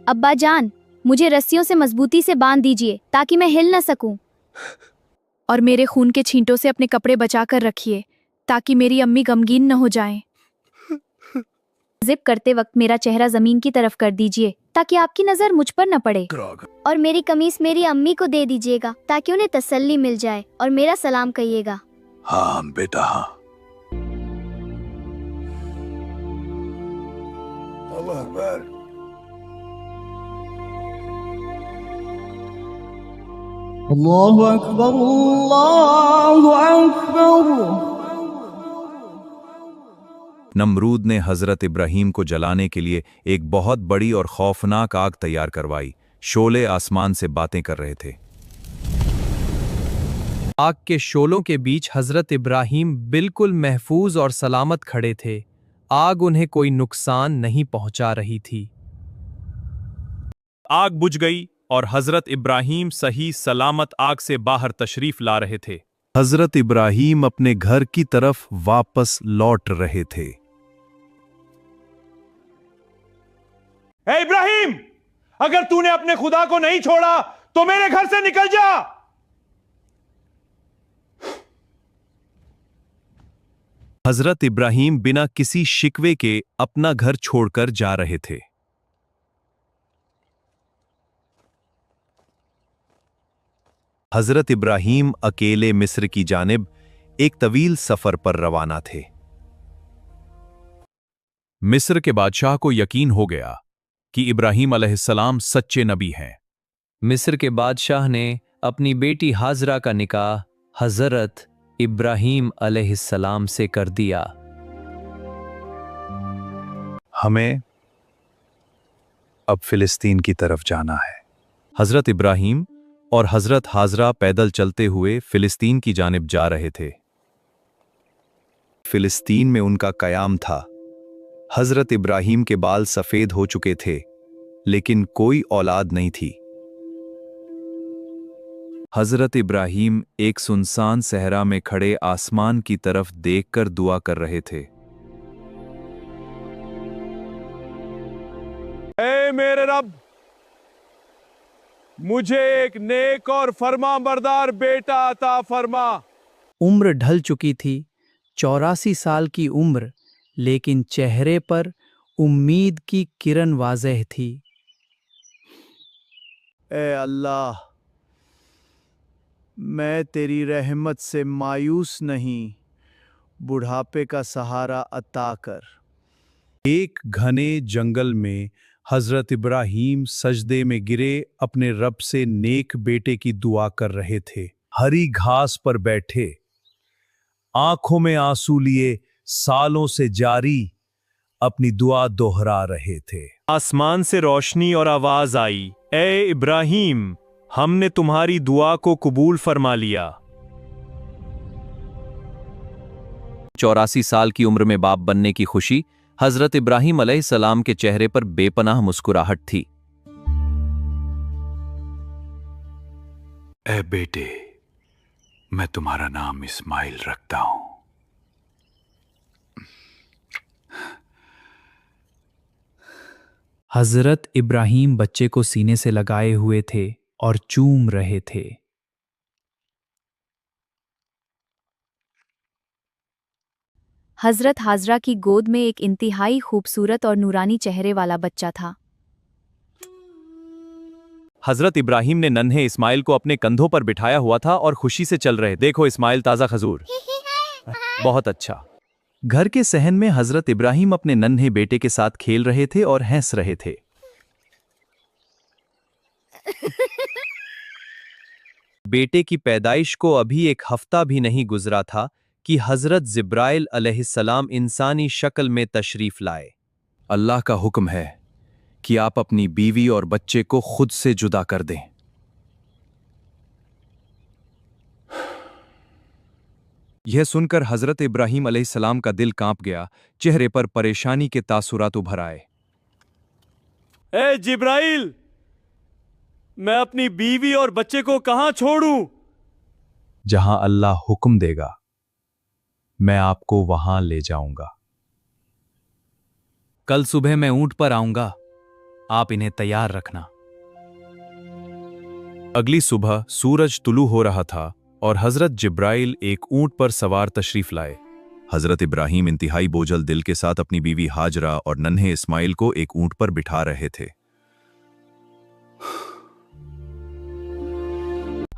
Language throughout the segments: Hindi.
अब्बा जान, मुझे रस्सियों से मजबूती से बांध दीजिए ताकि मैं हिल न सकूं। और मेरे खून के छींटों से अपने कपड़े बचा कर रखिए ताकि मेरी अम्मी गमगीन न हो जाएं। जिप करते वक्त मेरा चेहरा जमीन की तरफ कर दीजिए ताकि आपकी नजर मुझ पर न पड़े। और मेरी कमीज मेरी अम्मी को दे दीजिएगा ताकि उन्हें तसल्ली मिल जाए, और मेरा सलाम कहिएगा। हाँ बेटा, हाँ। अल्लाह अकबर। अल्लाहु अकबर, अल्लाहु अकबर। नमरूद ने हजरत इब्राहीम को जलाने के लिए एक बहुत बड़ी और खौफनाक आग तैयार करवाई। शोले आसमान से बातें कर रहे थे। आग के शोलों के बीच हजरत इब्राहीम बिल्कुल महफूज और सलामत खड़े थे। आग उन्हें कोई नुकसान नहीं पहुंचा रही थी। आग बुझ गई और हजरत इब्राहीम सही सलामत आग से बाहर तशरीफ ला रहे थे। हजरत इब्राहीम अपने घर की तरफ वापस लौट रहे थे। ए इब्राहीम, अगर तूने अपने खुदा को नहीं छोड़ा तो मेरे घर से निकल जा। हजरत इब्राहीम बिना किसी शिकवे के अपना घर छोड़कर जा रहे थे। हजरत इब्राहीम अकेले मिस्र की जानिब एक तवील सफर पर रवाना थे। मिस्र के बादशाह को यकीन हो गया कि इब्राहीम अलैहिस्सलाम सच्चे नबी हैं। मिस्र के बादशाह ने अपनी बेटी हाजरा का निकाह हजरत इब्राहीम अलैहिस्सलाम से कर दिया। हमें अब फिलिस्तीन की तरफ जाना है। हजरत इब्राहीम और हजरत हाजरा पैदल चलते हुए फिलिस्तीन की जानिब जा रहे थे। फिलिस्तीन में उनका कयाम था। हजरत इब्राहीम के बाल सफेद हो चुके थे, लेकिन कोई औलाद नहीं थी। हजरत इब्राहीम एक सुनसान सहरा में खड़े आसमान की तरफ देखकर दुआ कर रहे थे। ए मेरे रब, मुझे एक नेक और फरमाबरदार बेटा अता फरमा। उम्र ढल चुकी थी, 84 साल की उम्र, लेकिन चेहरे पर उम्मीद की किरण वाज़ेह थी। ए अल्लाह, मैं तेरी रहमत से मायूस नहीं, बुढ़ापे का सहारा अता कर। एक घने जंगल में हजरत इब्राहीम सजदे में गिरे अपने रब से नेक बेटे की दुआ कर रहे थे। हरी घास पर बैठे, आंखों में आंसू लिए, सालों से जारी अपनी दुआ दोहरा रहे थे। आसमान से रोशनी और आवाज आई, ए इब्राहीम, हमने तुम्हारी दुआ को कबूल फरमा लिया। 84 साल की उम्र में बाप बनने की खुशी हजरत इब्राहीम अलैहिस्सलाम के चेहरे पर बेपनाह मुस्कुराहट थी। ए बेटे, मैं तुम्हारा नाम इस्माइल रखता हूं। हजरत इब्राहीम बच्चे को सीने से लगाए हुए थे और चूम रहे थे। हजरत हाजरा की गोद में एक इंतहाई खूबसूरत और नूरानी चेहरे वाला बच्चा था। हजरत इब्राहीम ने नन्हे इस्माइल को अपने कंधों पर बिठाया हुआ था और खुशी से चल रहे। देखो इस्माइल, ताज़ा खजूर। बहुत अच्छा। घर के सहन में हजरत इब्राहीम अपने नन्हे बेटे के साथ खेल रहे थे और हंस रहे थे। बेटे की पैदाइश को अभी एक हफ्ता भी नहीं गुजरा था कि हजरत जिब्राइल अलैहिस्सलाम इंसानी शक्ल में तशरीफ लाए। अल्लाह का हुक्म है कि आप अपनी बीवी और बच्चे को खुद से जुदा कर दें। यह सुनकर हजरत इब्राहीम अलैहिस्सलाम का दिल कांप गया। चेहरे पर परेशानी के तासुरात उभर आए। ए जिब्राइल, मैं अपनी बीवी और बच्चे को कहां छोड़ूं? जहां अल्लाह हुक्म देगा मैं आपको वहां ले जाऊंगा। कल सुबह मैं ऊंट पर आऊंगा। आप इन्हें तैयार रखना। अगली सुबह सूरज तुलू हो रहा था और हजरत जिब्राइल एक ऊंट पर सवार तशरीफ लाए। हजरत इब्राहिम इंतहाई बोझल दिल के साथ अपनी बीवी हाजरा और नन्हे इस्माइल को एक ऊंट पर बिठा रहे थे।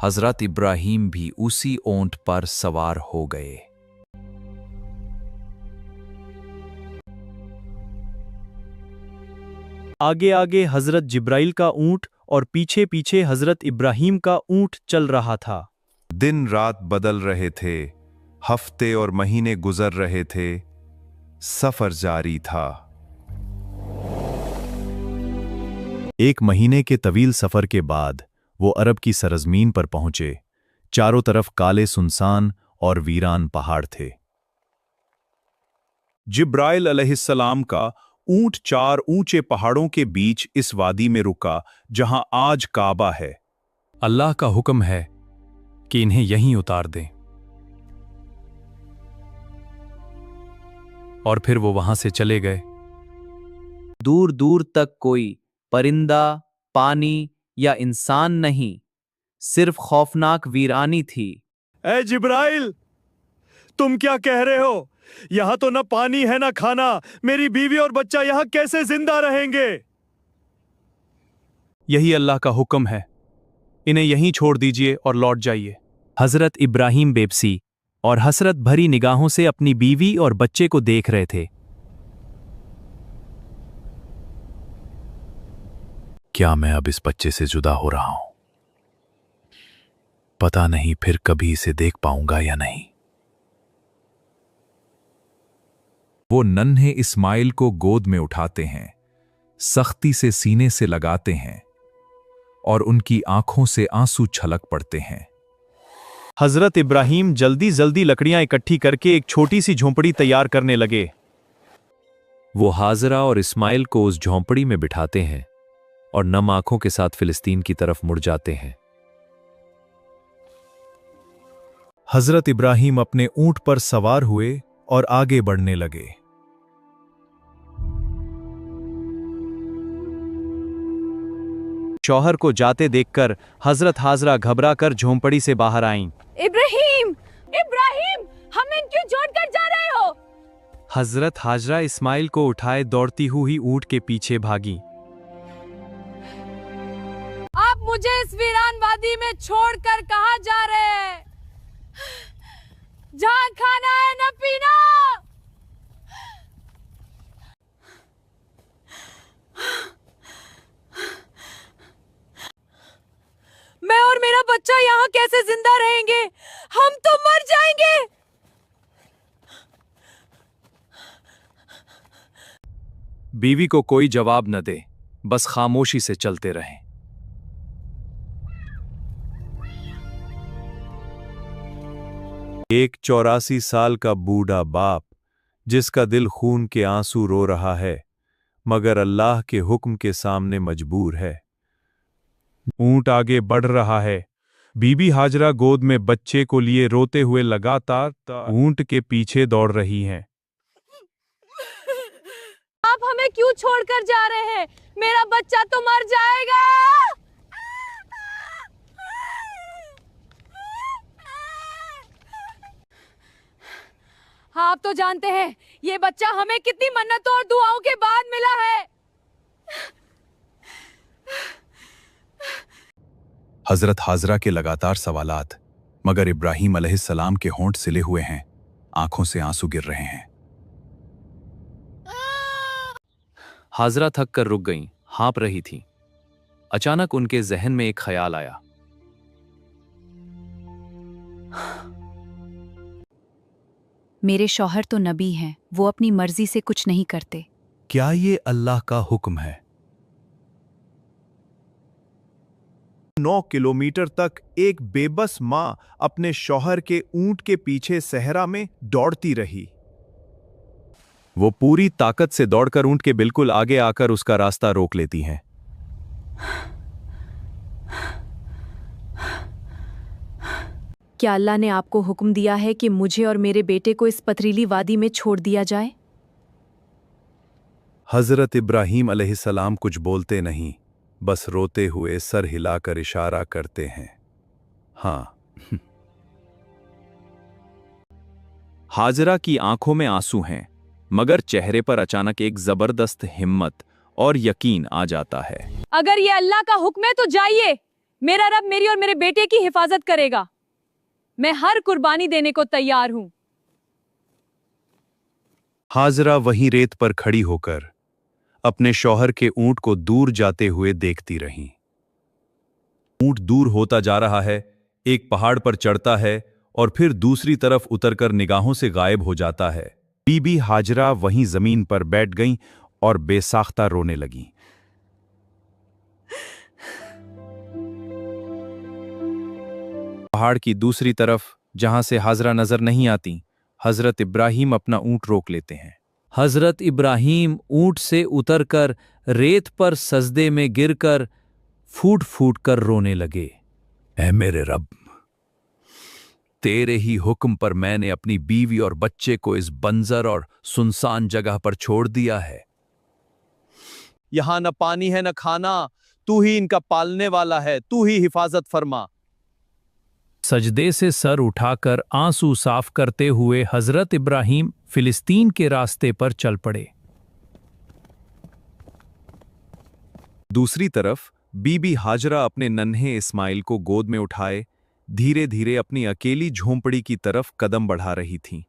हजरत इब्राहिम भी उसी ऊंट पर सवार हो गए। आगे आगे हजरत जिब्राइल का ऊंट और पीछे पीछे हजरत इब्राहिम का ऊंट चल रहा था। दिन रात बदल रहे थे, हफ्ते और महीने गुजर रहे थे, सफर जारी था। एक महीने के तवील सफर के बाद वो अरब की सरजमीन पर पहुंचे। चारों तरफ काले सुनसान और वीरान पहाड़ थे। जिब्राइल अलैहिस्सलाम का ऊंट 4 ऊंचे पहाड़ों के बीच इस वादी में रुका जहां आज काबा है। अल्लाह का हुक्म है कि इन्हें यहीं उतार दें। और फिर वो वहां से चले गए। दूर दूर तक कोई परिंदा, पानी या इंसान नहीं, सिर्फ खौफनाक वीरानी थी। ए जिब्राइल, तुम क्या कह रहे हो? यहां तो न पानी है न खाना। मेरी बीवी और बच्चा यहां कैसे जिंदा रहेंगे? यही अल्लाह का हुक्म है, इन्हें यहीं छोड़ दीजिए और लौट जाइए। हजरत इब्राहिम बेबसी और हसरत भरी निगाहों से अपनी बीवी और बच्चे को देख रहे थे। क्या मैं अब इस बच्चे से जुदा हो रहा हूं? पता नहीं फिर कभी इसे देख पाऊंगा या नहीं। वो नन्हे इस्माइल को गोद में उठाते हैं, सख्ती से सीने से लगाते हैं और उनकी आंखों से आंसू छलक पड़ते हैं। हजरत इब्राहिम जल्दी जल्दी लकड़ियां इकट्ठी करके एक छोटी सी झोंपड़ी तैयार करने लगे। वो हाजरा और इस्माइल को उस झोंपड़ी में बिठाते हैं और नम आंखों के साथ फिलिस्तीन की तरफ मुड़ जाते हैं। हजरत इब्राहिम अपने ऊंट पर सवार हुए और आगे बढ़ने लगे। शौहर को जाते देखकर हजरत हाजरा घबरा कर झोंपड़ी से बाहर आईं। इब्राहिम, इब्राहिम, हमें क्यों छोड़कर जा रहे हो? हजरत हाजरा इस्माइल को उठाए दौड़ती हुई ऊंट के पीछे भागी। आप मुझे इस वीरान वादी में छोड़कर कहां जा रहे हैं? जहां खाना है न पीना। मैं और मेरा बच्चा यहाँ कैसे जिंदा रहेंगे? हम तो मर जाएंगे। बीवी को कोई जवाब न दे, बस खामोशी से चलते रहें। एक 84 साल का बूढ़ा बाप जिसका दिल खून के आंसू रो रहा है मगर अल्लाह के हुक्म के सामने मजबूर है। ऊंट आगे बढ़ रहा है। बीबी हाजरा गोद में बच्चे को लिए रोते हुए लगातार ऊंट के पीछे दौड़ रही हैं। आप हमें क्यों छोड़कर जा रहे हैं? मेरा बच्चा तो मर जाएगा। आप तो जानते हैं ये बच्चा हमें कितनी मन्नतों और दुआओं के बाद मिला है। हजरत हाजरा के लगातार सवालात, मगर इब्राहिम अलैहिस्सलाम के होंठ सिले हुए हैं, आंखों से आंसू गिर रहे हैं। हाजरा थक कर रुक गईं, हाँप रही थीं। अचानक उनके जहन में एक ख्याल आया। मेरे शौहर तो नबी हैं, वो अपनी मर्जी से कुछ नहीं करते। क्या ये अल्लाह का हुक्म है? 9 किलोमीटर तक एक बेबस मां अपने शौहर के ऊंट के पीछे सहरा में दौड़ती रही। वो पूरी ताकत से दौड़कर ऊंट के बिल्कुल आगे आकर उसका रास्ता रोक लेती हैं। क्या अल्लाह ने आपको हुक्म दिया है कि मुझे और मेरे बेटे को इस पथरीली वादी में छोड़ दिया जाए? हजरत इब्राहीम अलैहिस्सलाम कुछ बोलते नहीं, बस रोते हुए सर हिलाकर इशारा करते हैं। हाँ। हाजरा की आंखों में आंसू हैं, मगर चेहरे पर अचानक एक जबरदस्त हिम्मत और यकीन आ जाता है। अगर ये अल्लाह का हुक्म है तो जाइए, मेरा रब मेरी और मेरे बेटे की हिफाजत करेगा। मैं हर कुर्बानी देने को तैयार हूं। हाजरा वहीं रेत पर खड़ी होकर अपने शौहर के ऊंट को दूर जाते हुए देखती रहीं। ऊंट दूर होता जा रहा है, एक पहाड़ पर चढ़ता है और फिर दूसरी तरफ उतरकर निगाहों से गायब हो जाता है। बीबी हाजरा वहीं जमीन पर बैठ गईं और बेसाख्ता रोने लगीं। पहाड़ की दूसरी तरफ, जहां से हाजरा नजर नहीं आती, हजरत इब्राहीम अपना ऊंट रोक लेते हैं। हजरत इब्राहीम ऊंट से उतरकर रेत पर सजदे में गिरकर फूट फूट कर रोने लगे। ऐ मेरे रब, तेरे ही हुक्म पर मैंने अपनी बीवी और बच्चे को इस बंजर और सुनसान जगह पर छोड़ दिया है। यहाँ न पानी है न खाना, तू ही इनका पालने वाला है, तू ही हिफाजत फरमा। सजदे से सर उठाकर आंसू साफ करते हुए हजरत इब्राहीम फिलिस्तीन के रास्ते पर चल पड़े। दूसरी तरफ बीबी हाजरा अपने नन्हे इस्माइल को गोद में उठाए धीरे धीरे अपनी अकेली झोंपड़ी की तरफ कदम बढ़ा रही थीं।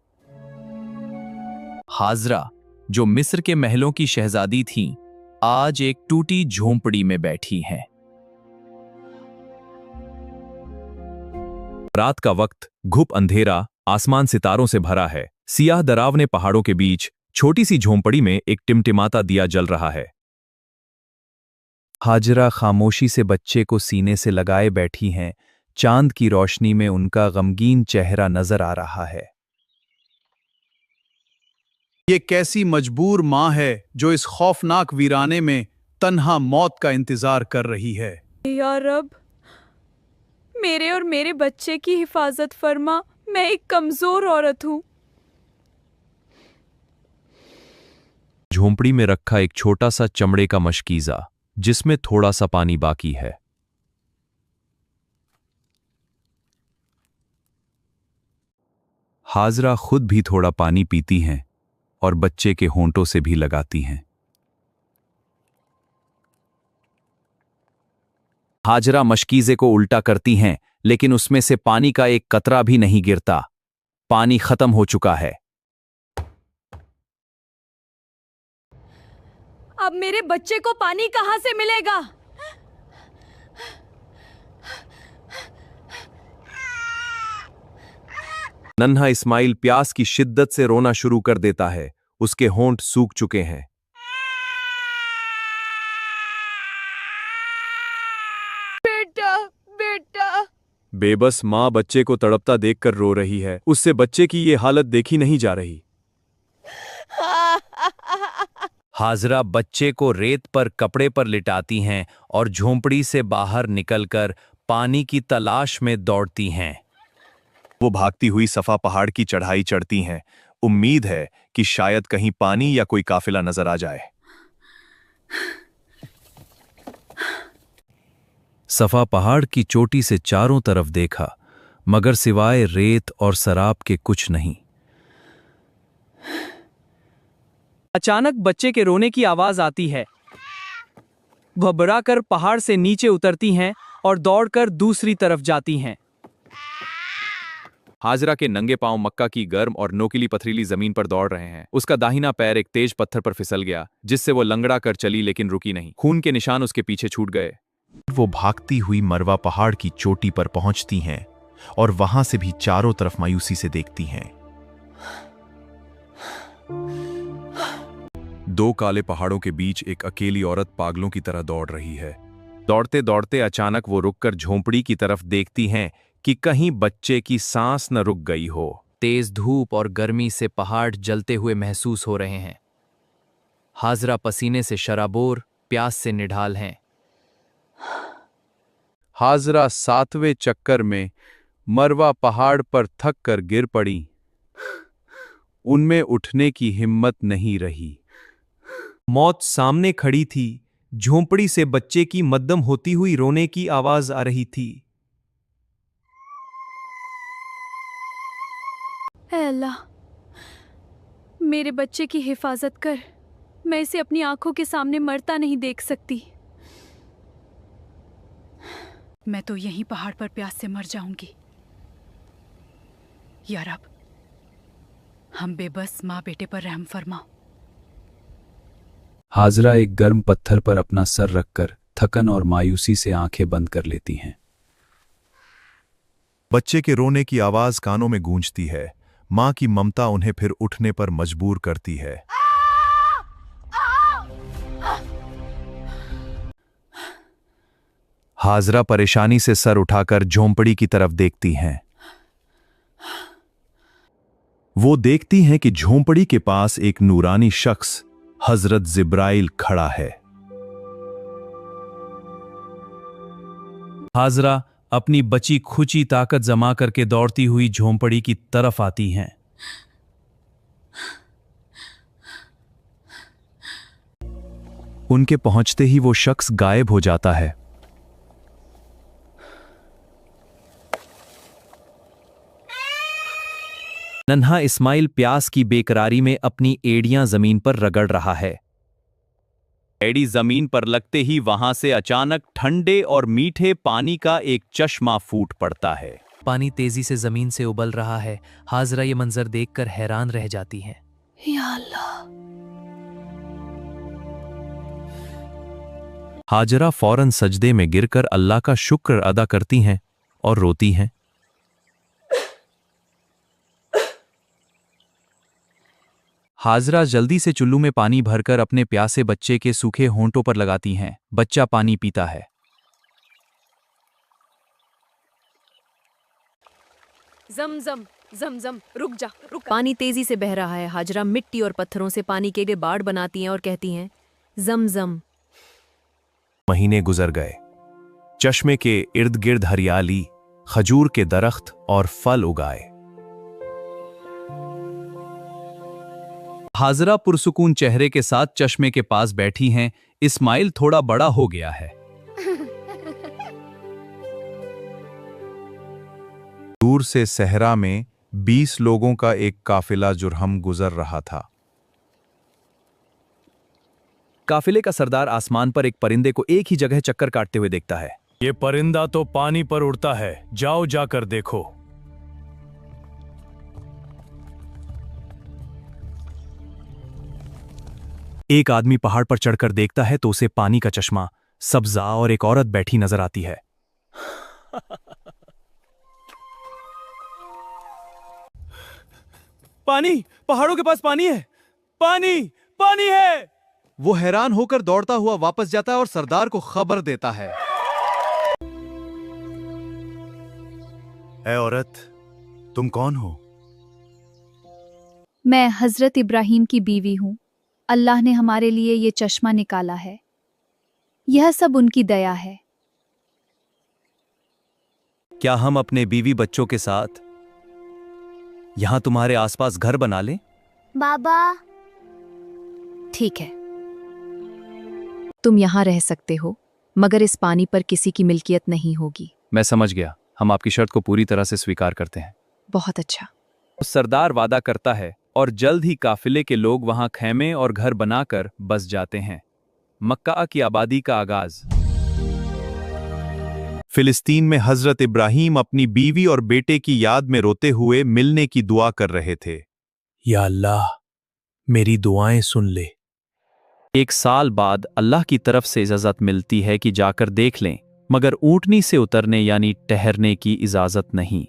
हाजरा, जो मिस्र के महलों की शहजादी थीं, आज एक टूटी झोंपड़ी में बैठी हैं। रात का वक्त, घुप अंधेरा, आसमान सितारों से भरा है। सियाह डरावने पहाड़ों के बीच छोटी सी झोंपड़ी में एक टिमटिमाता दिया जल रहा है। हाजरा खामोशी से बच्चे को सीने से लगाए बैठी हैं। चांद की रोशनी में उनका गमगीन चेहरा नजर आ रहा है। ये कैसी मजबूर मां है जो इस खौफनाक वीराने में तन्हा मौत का इंतजार कर रही है। या रब, मेरे और मेरे बच्चे की हिफाजत फरमा। मैं एक कमजोर औरत हूं। झोंपड़ी में रखा एक छोटा सा चमड़े का मशकीजा, जिसमें थोड़ा सा पानी बाकी है। हाजरा खुद भी थोड़ा पानी पीती हैं और बच्चे के होंठों से भी लगाती हैं। हाजरा मशकीजे को उल्टा करती हैं, लेकिन उसमें से पानी का एक कतरा भी नहीं गिरता। पानी खत्म हो चुका है। अब मेरे बच्चे को पानी कहां से मिलेगा? नन्हा इस्माइल प्यास की शिद्दत से रोना शुरू कर देता है। उसके होंठ सूख चुके हैं। बेटा, बेटा। बेबस माँ बच्चे को तड़पता देखकर रो रही है। उससे बच्चे की ये हालत देखी नहीं जा रही। हाजरा बच्चे को रेत पर कपड़े पर लिटाती हैं और झोंपड़ी से बाहर निकलकर पानी की तलाश में दौड़ती हैं। वो भागती हुई सफा पहाड़ की चढ़ाई चढ़ती हैं। उम्मीद है कि शायद कहीं पानी या कोई काफिला नजर आ जाए। सफा पहाड़ की चोटी से चारों तरफ देखा, मगर सिवाय रेत और शराब के कुछ नहीं। अचानक बच्चे के रोने की आवाज आती है। घबराकर पहाड़ से नीचे उतरती हैं और दौड़कर दूसरी तरफ जाती हैं। हाजरा के नंगे पांव मक्का की गर्म और नोकीली पथरीली जमीन पर दौड़ रहे हैं। उसका दाहिना पैर एक तेज पत्थर पर फिसल गया, जिससे वो लंगड़ा कर चली लेकिन रुकी नहीं। खून के निशान उसके पीछे छूट गए। वो भागती हुई मरवा पहाड़ की चोटी पर पहुंचती हैं और वहां से भी चारों तरफ मायूसी से देखती हैं। दो काले पहाड़ों के बीच एक अकेली औरत पागलों की तरह दौड़ रही है। दौड़ते दौड़ते अचानक वो रुककर झोंपड़ी की तरफ देखती हैं कि कहीं बच्चे की सांस न रुक गई हो। तेज धूप और गर्मी से पहाड़ जलते हुए महसूस हो रहे हैं। हाजरा पसीने से शराबोर, प्यास से निढाल हैं। हाजरा 7वें चक्कर में मरवा पहाड़ पर थक कर गिर पड़ी। उनमें उठने की हिम्मत नहीं रही। मौत सामने खड़ी थी। झोंपड़ी से बच्चे की मद्दम होती हुई रोने की आवाज आ रही थी। ऐ अल्लाह, मेरे बच्चे की हिफाजत कर। मैं इसे अपनी आंखों के सामने मरता नहीं देख सकती। मैं तो यहीं पहाड़ पर प्यास से मर जाऊंगी। या रब, हम बेबस माँ बेटे पर रहम फरमा। हाजरा एक गर्म पत्थर पर अपना सर रखकर थकन और मायूसी से आंखें बंद कर लेती हैं। बच्चे के रोने की आवाज कानों में गूंजती है। मां की ममता उन्हें फिर उठने पर मजबूर करती है। हाजरा परेशानी से सर उठाकर झोंपड़ी की तरफ देखती हैं। वो देखती हैं कि झोंपड़ी के पास एक नूरानी शख्स हजरत जिब्राइल खड़ा है। हाजरा अपनी बची खुची ताकत जमा करके दौड़ती हुई झोंपड़ी की तरफ आती हैं। उनके पहुंचते ही वो शख्स गायब हो जाता है। नन्हा इस्माइल प्यास की बेकरारी में अपनी एड़ियां जमीन पर रगड़ रहा है। एड़ी जमीन पर लगते ही वहां से अचानक ठंडे और मीठे पानी का एक चश्मा फूट पड़ता है। पानी तेजी से जमीन से उबल रहा है। हाजरा ये मंजर देखकर हैरान रह जाती है। या अल्लाह, हाजरा फौरन सजदे में गिरकर अल्लाह का शुक्र अदा करती हैं और रोती हैं। हाजरा जल्दी से चुल्लू में पानी भरकर अपने प्यासे बच्चे के सूखे होंठों पर लगाती हैं। बच्चा पानी पीता है। जमजम जमजम, रुक जा, रुक। पानी तेजी से बह रहा है। हाजरा मिट्टी और पत्थरों से पानी के लिए बाड़ बनाती हैं और कहती हैं, जमजम। महीने गुजर गए। चश्मे के इर्द गिर्द हरियाली, खजूर के दरख्त और फल उगाए। हाजरा पुरसुकून चेहरे के साथ चश्मे के पास बैठी हैं। इस्माइल थोड़ा बड़ा हो गया है। दूर से सहरा में 20 लोगों का एक काफिला जुरहम गुजर रहा था। काफिले का सरदार आसमान पर एक परिंदे को एक ही जगह चक्कर काटते हुए देखता है। ये परिंदा तो पानी पर उड़ता है, जाओ जाकर देखो। एक आदमी पहाड़ पर चढ़कर देखता है तो उसे पानी का चश्मा, सब्जा और एक औरत बैठी नजर आती है। पानी, पहाड़ों के पास पानी है, पानी, पानी है। वो हैरान होकर दौड़ता हुआ वापस जाता है और सरदार को खबर देता है। ऐ औरत, तुम कौन हो? मैं हजरत इब्राहिम की बीवी हूँ। अल्लाह ने हमारे लिए ये चश्मा निकाला है। यह सब उनकी दया है। क्या हम अपने बीवी बच्चों के साथ यहां तुम्हारे आसपास घर बना लें? बाबा, ठीक है, तुम यहाँ रह सकते हो, मगर इस पानी पर किसी की मिल्कियत नहीं होगी। मैं समझ गया। हम आपकी शर्त को पूरी तरह से स्वीकार करते हैं। बहुत अच्छा। सरदार वादा करता है और जल्द ही काफिले के लोग वहां खैमे और घर बनाकर बस जाते हैं। मक्का की आबादी का आगाज। फिलिस्तीन में हजरत इब्राहीम अपनी बीवी और बेटे की याद में रोते हुए मिलने की दुआ कर रहे थे। या अल्लाह, मेरी दुआएं सुन ले। 1 साल बाद अल्लाह की तरफ से इजाजत मिलती है कि जाकर देख लें, मगर ऊंटनी से उतरने यानी ठहरने की इजाजत नहीं।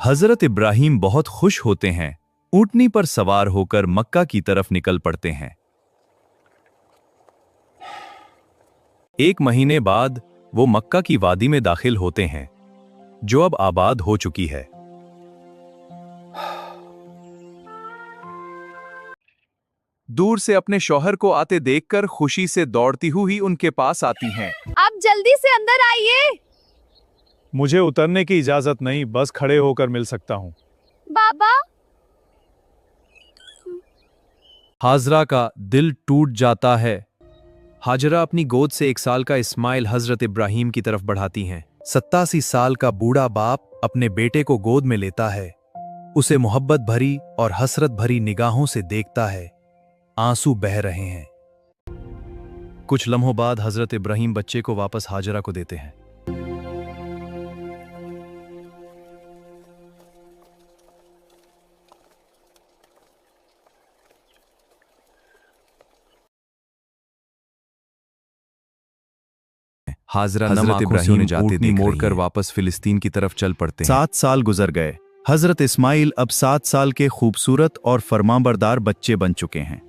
हजरत इब्राहीम बहुत खुश होते हैं। ऊंटनी पर सवार होकर मक्का की तरफ निकल पड़ते हैं। 1 महीने बाद वो मक्का की वादी में दाखिल होते हैं, जो अब आबाद हो चुकी है। दूर से अपने शौहर को आते देखकर खुशी से दौड़ती हुई उनके पास आती हैं। आप जल्दी से अंदर आइए। मुझे उतरने की इजाजत नहीं, बस खड़े होकर मिल सकता हूं। बाबा, हाजरा का दिल टूट जाता है। हाजरा अपनी गोद से 1 साल का इस्माइल हजरत इब्राहिम की तरफ बढ़ाती हैं। 87 साल का बूढ़ा बाप अपने बेटे को गोद में लेता है, उसे मोहब्बत भरी और हसरत भरी निगाहों से देखता है। आंसू बह रहे हैं। कुछ लम्हों बाद हजरत इब्राहिम बच्चे को वापस हाजरा को देते हैं। हाजरा हजरत इब्राहिम ऊँटनी मोड़कर वापस फिलिस्तीन की तरफ चल पड़ते हैं। 7 साल गुजर गए। हजरत इस्माइल अब 7 साल के खूबसूरत और फरमाबरदार बच्चे बन चुके हैं।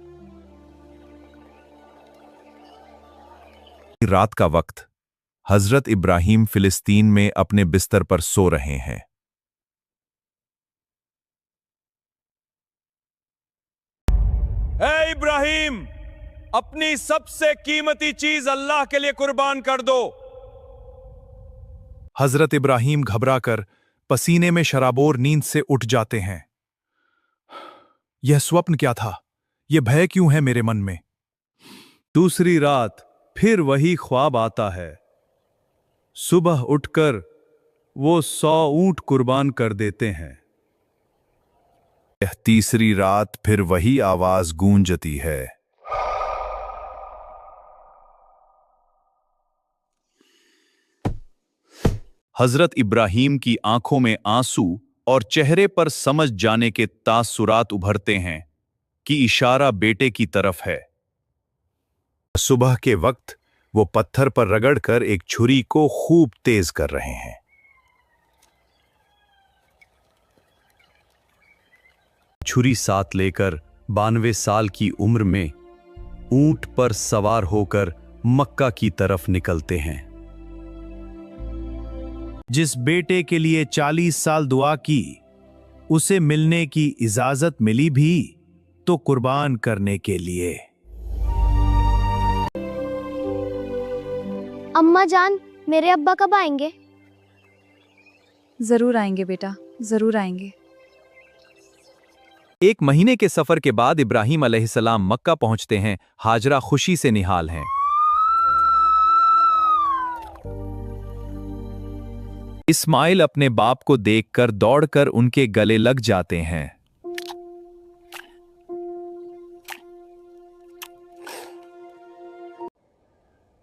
रात का वक्त हजरत इब्राहिम फिलिस्तीन में अपने बिस्तर पर सो रहे हैं। ए इब्राहिम, अपनी सबसे कीमती चीज अल्लाह के लिए कुर्बान कर दो। हजरत इब्राहिम घबराकर पसीने में शराबोर नींद से उठ जाते हैं। यह स्वप्न क्या था? यह भय क्यों है मेरे मन में? दूसरी रात फिर वही ख्वाब आता है। सुबह उठकर वो 100 ऊंट कुर्बान कर देते हैं। यह तीसरी रात फिर वही आवाज गूंजती है। हजरत इब्राहिम की आंखों में आंसू और चेहरे पर समझ जाने के तासुरात उभरते हैं कि इशारा बेटे की तरफ है। सुबह के वक्त वो पत्थर पर रगड़कर एक छुरी को खूब तेज कर रहे हैं। छुरी साथ लेकर 92 साल की उम्र में ऊंट पर सवार होकर मक्का की तरफ निकलते हैं। जिस बेटे के लिए 40 साल दुआ की, उसे मिलने की इजाजत मिली भी तो कुर्बान करने के लिए। अम्मा जान, मेरे अब्बा कब आएंगे? जरूर आएंगे बेटा, जरूर आएंगे। 1 महीने के सफर के बाद इब्राहिम अलैहिस्सलाम मक्का पहुंचते हैं। हाजरा खुशी से निहाल हैं। इस्माइल अपने बाप को देखकर दौड़कर उनके गले लग जाते हैं।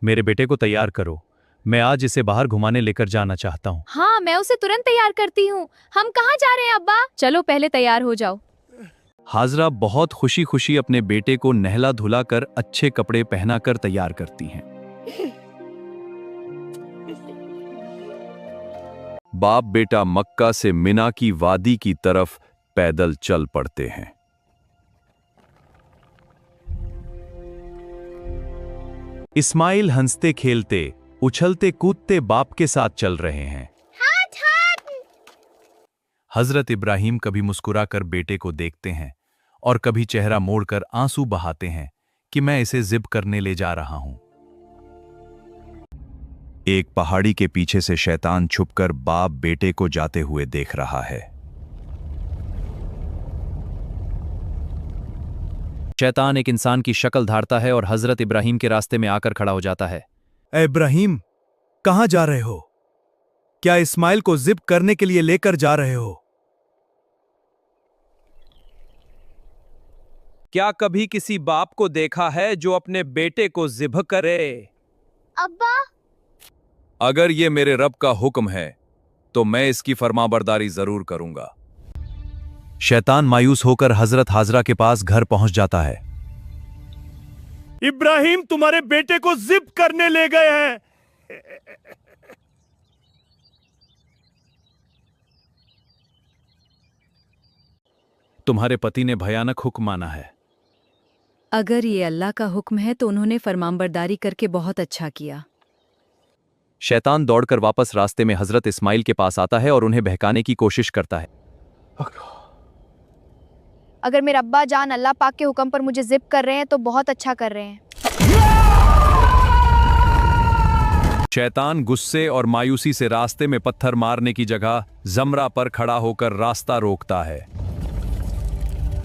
मेरे बेटे को तैयार करो, मैं आज इसे बाहर घुमाने लेकर जाना चाहता हूँ। हाँ, मैं उसे तुरंत तैयार करती हूँ। हम कहाँ जा रहे हैं अब्बा? चलो पहले तैयार हो जाओ। हाजरा बहुत खुशी खुशी अपने बेटे को नहला धुलाकर अच्छे कपड़े पहनाकर तैयार करती हैं। बाप बेटा मक्का से मिना की वादी की तरफ पैदल चल पड़ते हैं। इस्माइल हंसते खेलते उछलते कूदते बाप के साथ चल रहे हैं। हजरत इब्राहिम कभी मुस्कुराकर बेटे को देखते हैं और कभी चेहरा मोड़कर आंसू बहाते हैं कि मैं इसे जिब करने ले जा रहा हूं। एक पहाड़ी के पीछे से शैतान छुपकर बाप बेटे को जाते हुए देख रहा है। शैतान एक इंसान की शक्ल धारता है और हजरत इब्राहिम के रास्ते में आकर खड़ा हो जाता है। ए इब्राहिम, कहां जा रहे हो? क्या इस्माइल को जिब करने के लिए लेकर जा रहे हो? क्या कभी किसी बाप को देखा है जो अपने बेटे को जिब करे? अब्बा, अगर ये मेरे रब का हुक्म है तो मैं इसकी फरमाबरदारी जरूर करूंगा। शैतान मायूस होकर हजरत हाजरा के पास घर पहुंच जाता है। इब्राहिम तुम्हारे बेटे को जिब करने ले गए हैं। तुम्हारे पति ने भयानक हुक्म माना है। अगर ये अल्लाह का हुक्म है तो उन्होंने फरमाबरदारी करके बहुत अच्छा किया। शैतान दौड़कर वापस रास्ते में हजरत इस्माइल के पास आता है और उन्हें बहकाने की कोशिश करता है। अगर मेरे अब्बा जान अल्लाह पाक के हुक्म पर मुझे जिप कर रहे हैं तो बहुत अच्छा कर रहे हैं। शैतान गुस्से और मायूसी से रास्ते में पत्थर मारने की जगह जमरा पर खड़ा होकर रास्ता रोकता है।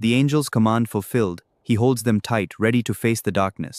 The angel's command fulfilled, he holds them tight, ready to face the darkness.